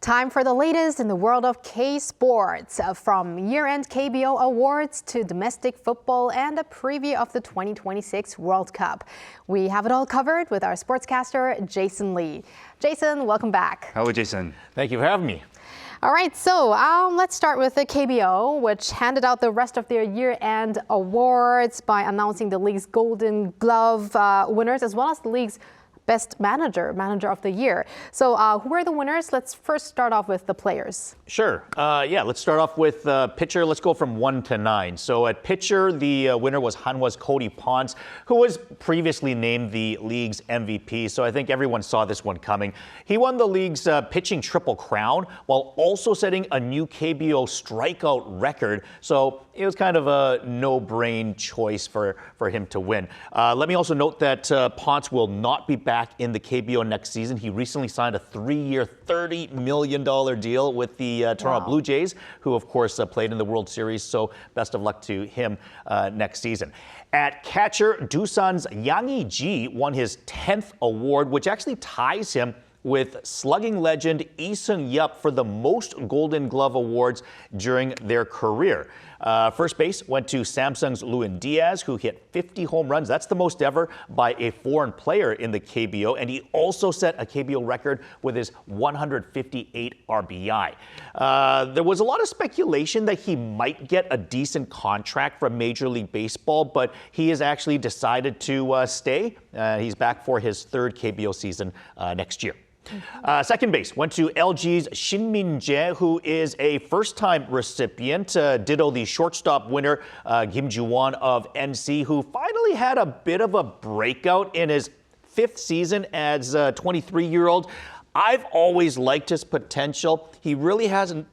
Time for the latest in the world of K-sports. From year-end KBO awards to domestic football and a preview of the 2026 World Cup. We have it all covered with our sportscaster, Jason Lee. Jason, welcome back. Hello, Jason. Thank you for having me. All right, so let's start with the KBO, which handed out the rest of their year-end awards by announcing the league's Golden Glove winners, as well as the league's Best Manager of the Year. So who are the winners? Let's first start off with the players. Sure. Let's start off with pitcher. Let's go from 1 to 9. So at pitcher, the winner was Hanwha's Cody Ponce, who was previously named the league's MVP. So I think everyone saw this one coming. He won the league's pitching triple crown while also setting a new KBO strikeout record. So it was kind of a no-brain choice for him to win. Let me also note that Ponce will not be back in the KBO next season. He recently signed a 3-year, $30 million deal with the Toronto Blue Jays, who of course played in the World Series. So best of luck to him next season. At catcher, Doosan's Yang Lee-ji won his 10th award, which actually ties him with slugging legend Lee Seung-yup for the most Golden Glove awards during their career. First base went to Samsung's Lewin Diaz, who hit 50 home runs. That's the most ever by a foreign player in the KBO. And he also set a KBO record with his 158 RBI. There was a lot of speculation that he might get a decent contract from Major League Baseball, but he has actually decided to stay. He's back for his third KBO season next year. Second base went to LG's Shin Min-jae, who is a first-time recipient. Ditto the shortstop winner, Kim Ju-won of NC, who finally had a bit of a breakout in his 5th season as a 23-year-old. I've always liked his potential. He really hadn't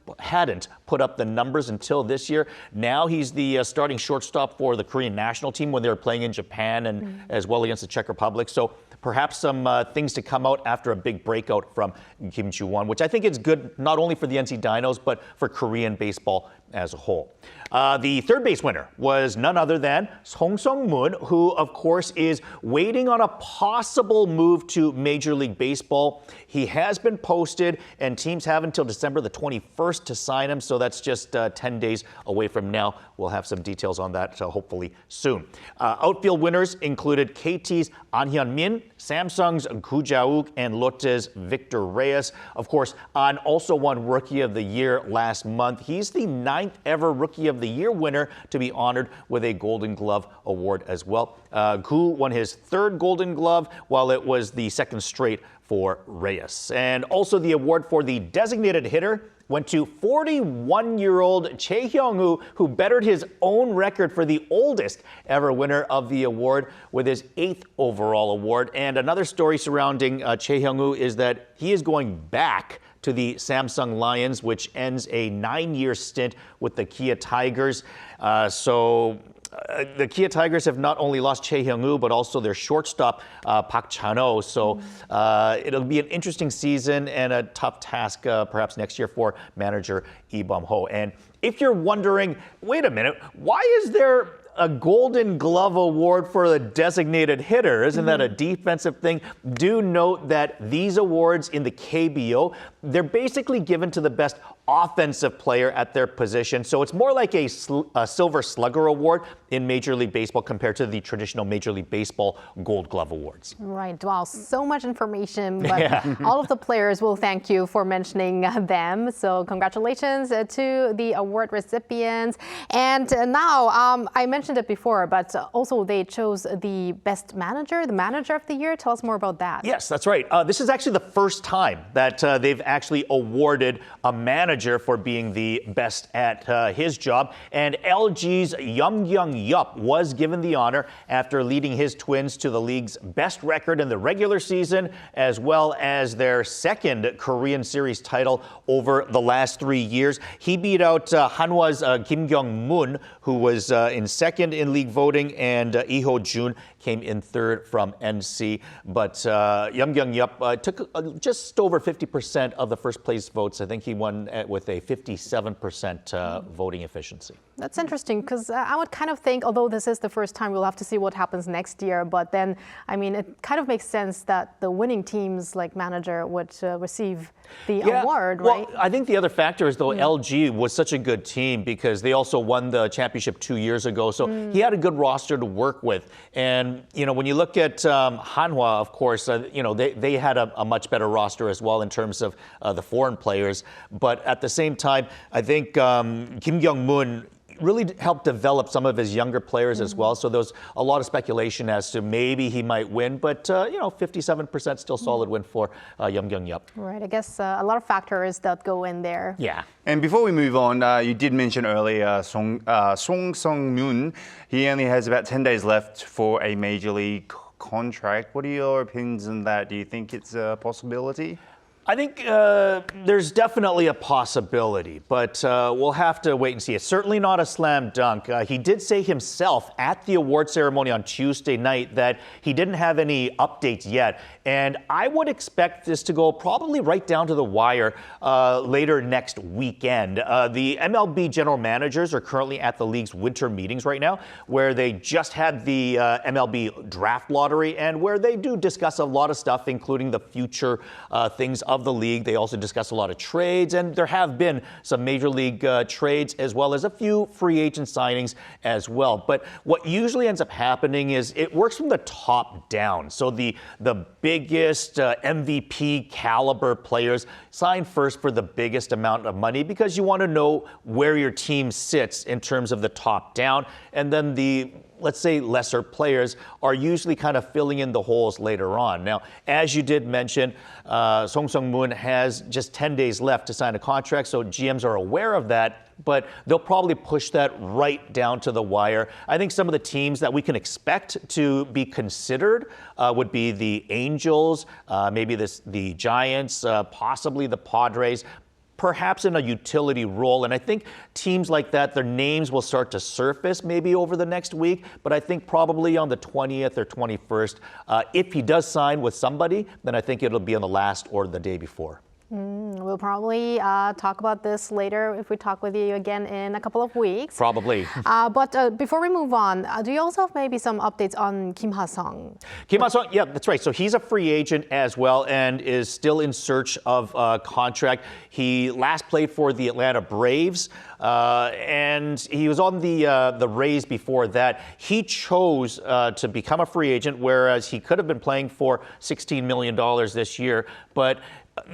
put up the numbers until this year. Now he's the starting shortstop for the Korean national team when they're playing in Japan and as well against the Czech Republic. So perhaps some things to come out after a big breakout from Kim Ju-won, which I think is good not only for the NC Dinos, but for Korean baseball as a whole. The third base winner was none other than Song Sung-moon, who, of course, is waiting on a possible move to Major League Baseball. He has been posted, and teams have until December the 21st to sign him, so that's just 10 days away from now. We'll have some details on that hopefully soon. Outfield winners included KT's An Hyun-min, Samsung's Gu Ja-wook, and Lotte's Victor Reyes. Of course, An also won Rookie of the Year last month. He's the 9th ever Rookie of the Year winner to be honored with a Golden Glove award as well. Gu won his 3rd Golden Glove, while it was the 2nd straight for Reyes. And also the award for the designated hitter went to 41-year-old Choi Hyung-woo, who bettered his own record for the oldest ever winner of the award with his 8th overall award. And another story surrounding Choi Hyung-woo is that he is going back to the Samsung Lions, which ends a 9-year stint with the Kia Tigers. The Kia Tigers have not only lost Choi Hyung-woo, but also their shortstop, Park Chan-ho. So it'll be an interesting season and a tough task perhaps next year for manager Lee Bum-ho. And if you're wondering, wait a minute, why is there a Golden Glove award for the designated hitter? Isn't that a defensive thing? Do note that these awards in the KBO, they're basically given to the best offensive player at their position. So it's more like a Silver Slugger award in Major League Baseball compared to the traditional Major League Baseball Gold Glove awards. Right. Wow, so much information, but all of the players will thank you for mentioning them. So congratulations to the award recipients. And now, I mentioned it before, but also they chose the best manager, the manager of the year. Tell us more about that. Yes, that's right. This is actually the first time that they've actually awarded a manager for being the best at his job. And LG's Yum Kyung-yup was given the honor after leading his Twins to the league's best record in the regular season, as well as their 2nd Korean Series title over the last 3 years. He beat out Hanwha's Kim Kyung-moon, who was in 2nd in league voting, and Lee Ho-jun came in third from NC. But Yeom Kyung-yup took just over 50% of the first place votes. I think he won with a 57% voting efficiency. That's interesting because I would kind of think, although this is the first time, we'll have to see what happens next year. But then, I mean, it kind of makes sense that the winning team's manager would receive the award, right? Well, I think the other factor is, though, LG was such a good team because they also won the championship 2 years ago. So he had a good roster to work with. And, when you look at Hanwha, of course, they had a much better roster as well in terms of the foreign players. But at the same time, I think Kim Kyung-moon really helped develop some of his younger players as well. So there's a lot of speculation as to maybe he might win, but 57% still solid win for Yeom Kyung-yup. Right, I guess a lot of factors that go in there. Yeah. And before we move on, you did mention earlier Song Sung-moon. He only has about 10 days left for a major league contract. What are your opinions on that? Do you think it's a possibility? I think there's definitely a possibility, but we'll have to wait and see. It's certainly not a slam dunk. He did say himself at the award ceremony on Tuesday night that he didn't have any updates yet. And I would expect this to go probably right down to the wire later next weekend. The MLB general managers are currently at the league's winter meetings right now, where they just had the MLB draft lottery and where they do discuss a lot of stuff, including the future things of the league. They also discuss a lot of trades, and there have been some major league trades as well as a few free agent signings as well. But what usually ends up happening is it works from the top down. So the biggest MVP caliber players sign first for the biggest amount of money because you want to know where your team sits in terms of the top down, and then the let's say lesser players are usually kind of filling in the holes later on. Now, as you did mention, Song Sung-moon has just 10 days left to sign a contract, so GMs are aware of that, but they'll probably push that right down to the wire. I think some of the teams that we can expect to be considered would be the Angels, maybe the Giants, possibly the Padres, perhaps in a utility role. And I think teams like that, their names will start to surface maybe over the next week. But I think probably on the 20th or 21st, if he does sign with somebody, then I think it'll be on the last or the day before. We'll probably talk about this later if we talk with you again in a couple of weeks. Probably. But before we move on, do you also have maybe some updates on Kim Ha-sung? Kim Ha-sung, yeah, that's right. So he's a free agent as well and is still in search of a contract. He last played for the Atlanta Braves, and he was on the Rays before that. He chose to become a free agent, whereas he could have been playing for $16 million this year. But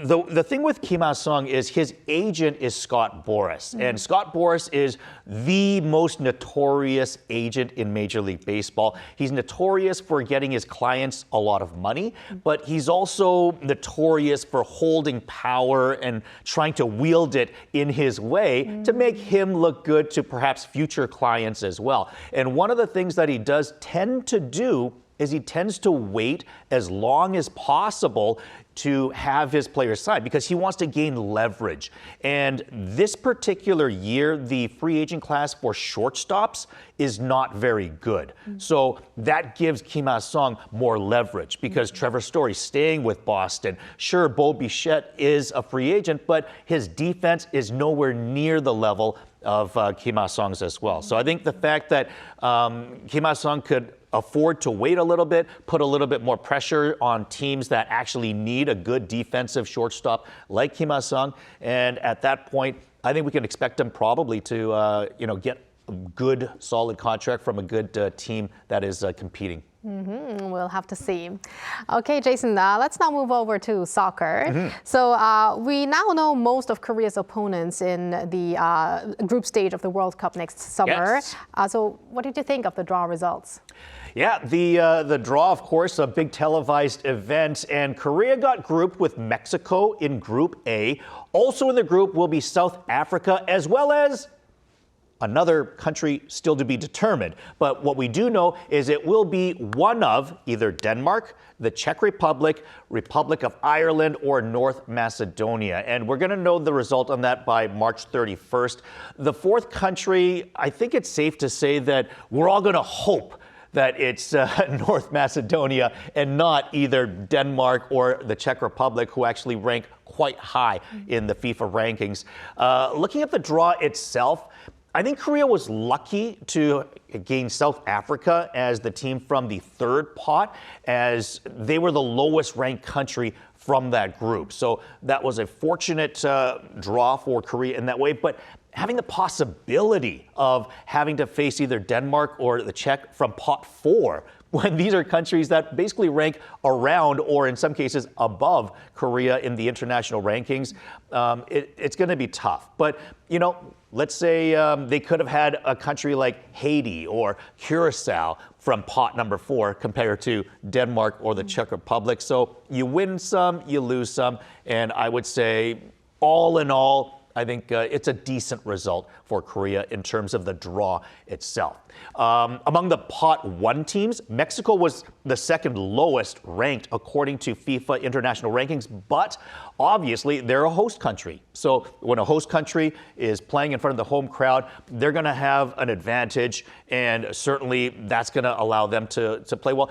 the thing with Kim Ha-sung is his agent is Scott Boras. And Scott Boras is the most notorious agent in Major League Baseball. He's notorious for getting his clients a lot of money, but he's also notorious for holding power and trying to wield it in his way to make him look good to perhaps future clients as well. And one of the things that he does tend to do is he tends to wait as long as possible to have his players sign because he wants to gain leverage. And this particular year, the free agent class for shortstops is not very good. So that gives Kim Ha-sung more leverage because Trevor Story's staying with Boston. Sure, Bo Bichette is a free agent, but his defense is nowhere near the level of Kim Ha-sung's as well. So I think the fact that Kim Ha-sung could afford to wait a little bit, put a little bit more pressure on teams that actually need a good defensive shortstop like Kim Ha-sung. And at that point, I think we can expect him probably to get a good, solid contract from a good team that is competing. We'll have to see. Okay, Jason, let's now move over to soccer. So we now know most of Korea's opponents in the group stage of the World Cup next summer. Yes. So what did you think of the draw results? Yeah, the draw, of course, a big televised event, and Korea got grouped with Mexico in Group A. Also in the group will be South Africa, as well as another country still to be determined. But what we do know is it will be one of either Denmark, the Czech Republic, Republic of Ireland, or North Macedonia. And we're going to know the result on that by March 31st. The fourth country, I think it's safe to say that we're all going to hope that it's North Macedonia and not either Denmark or the Czech Republic, who actually rank quite high in the FIFA rankings. Looking at the draw itself, I think Korea was lucky to gain South Africa as the team from the third pot, as they were the lowest ranked country from that group. So that was a fortunate draw for Korea in that way. But having the possibility of having to face either Denmark or the Czech from pot 4, when these are countries that basically rank around or in some cases above Korea in the international rankings, it's going to be tough. But, you know, let's say they could have had a country like Haiti or Curacao from pot number 4 compared to Denmark or the Czech Republic. So you win some, you lose some. And I would say all in all, I think it's a decent result for Korea in terms of the draw itself. Among the pot 1 teams, Mexico was the second lowest ranked according to FIFA international rankings, but obviously they're a host country. So when a host country is playing in front of the home crowd, they're going to have an advantage, and certainly that's going to allow them to play well.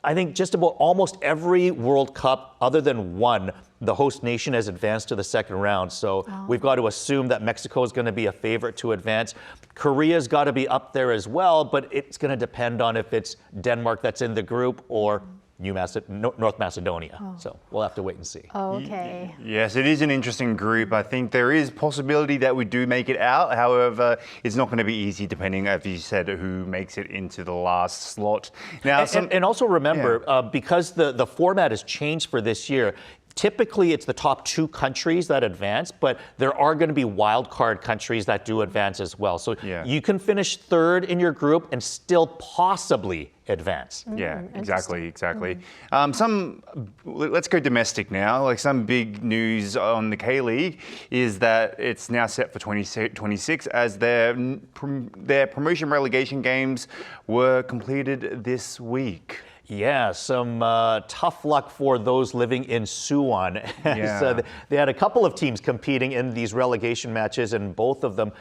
I think just about almost every World Cup, other than one, the host nation has advanced to the second round. So we've got to assume that Mexico is going to be a favorite to advance. Korea's got to be up there as well, but it's going to depend on if it's Denmark that's in the group or North Macedonia. So we'll have to wait and see. Okay. Yes, it is an interesting group. I think there is possibility that we do make it out. However, it's not going to be easy depending, as you said, who makes it into the last slot. Now, and also remember, because the format has changed for this year, typically it's the top 2 countries that advance, but there are going to be wild card countries that do advance as well. So you can finish 3rd in your group and still possibly advance. Yeah, exactly. Let's go domestic now. Like some big news on the K-League is that it's now set for 2026 as their promotion relegation games were completed this week. Yeah, some tough luck for those living in Suwon. They had a couple of teams competing in these relegation matches, and both of them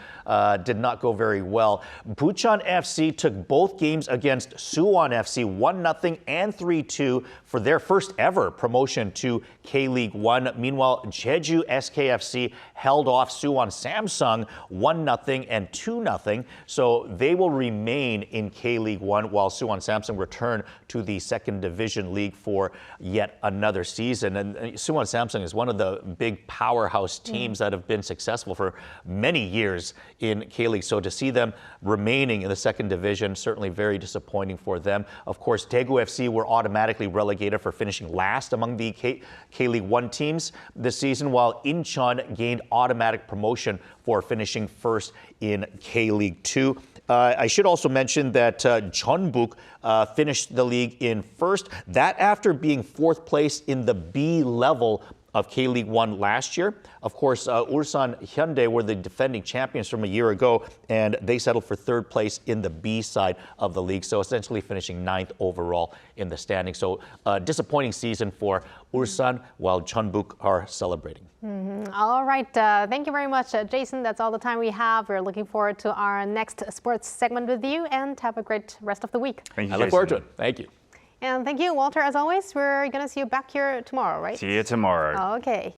did not go very well. Bucheon FC took both games against Suwon FC 1-0 and 3-2 for their first ever promotion to K-League 1. Meanwhile, Jeju SKFC held off Suwon Samsung 1-0 and 2-0. So they will remain in K-League 1 while Suwon Samsung return to the second division league for yet another season. And Suwon Samsung is one of the big powerhouse teams that have been successful for many years in K-League. So to see them remaining in the second division, certainly very disappointing for them. Of course, Daegu FC were automatically relegated for finishing last among the K-League 1 teams this season, while Incheon gained automatic promotion for finishing first in K-League 2. I should also mention that Jeonbuk finished the league in first. That after being 4th place in the B level of K-League 1 last year. Of course, Ulsan Hyundai were the defending champions from a year ago, and they settled for 3rd place in the B side of the league, so essentially finishing 9th overall in the standings. So disappointing season for Ulsan, while Jeonbuk are celebrating. All right. Thank you very much, Jason. That's all the time we have. We're looking forward to our next sports segment with you, and have a great rest of the week. Thank you, I look forward to it. Thank you. And thank you, Walter, as always. We're going to see you back here tomorrow, right? See you tomorrow. Okay.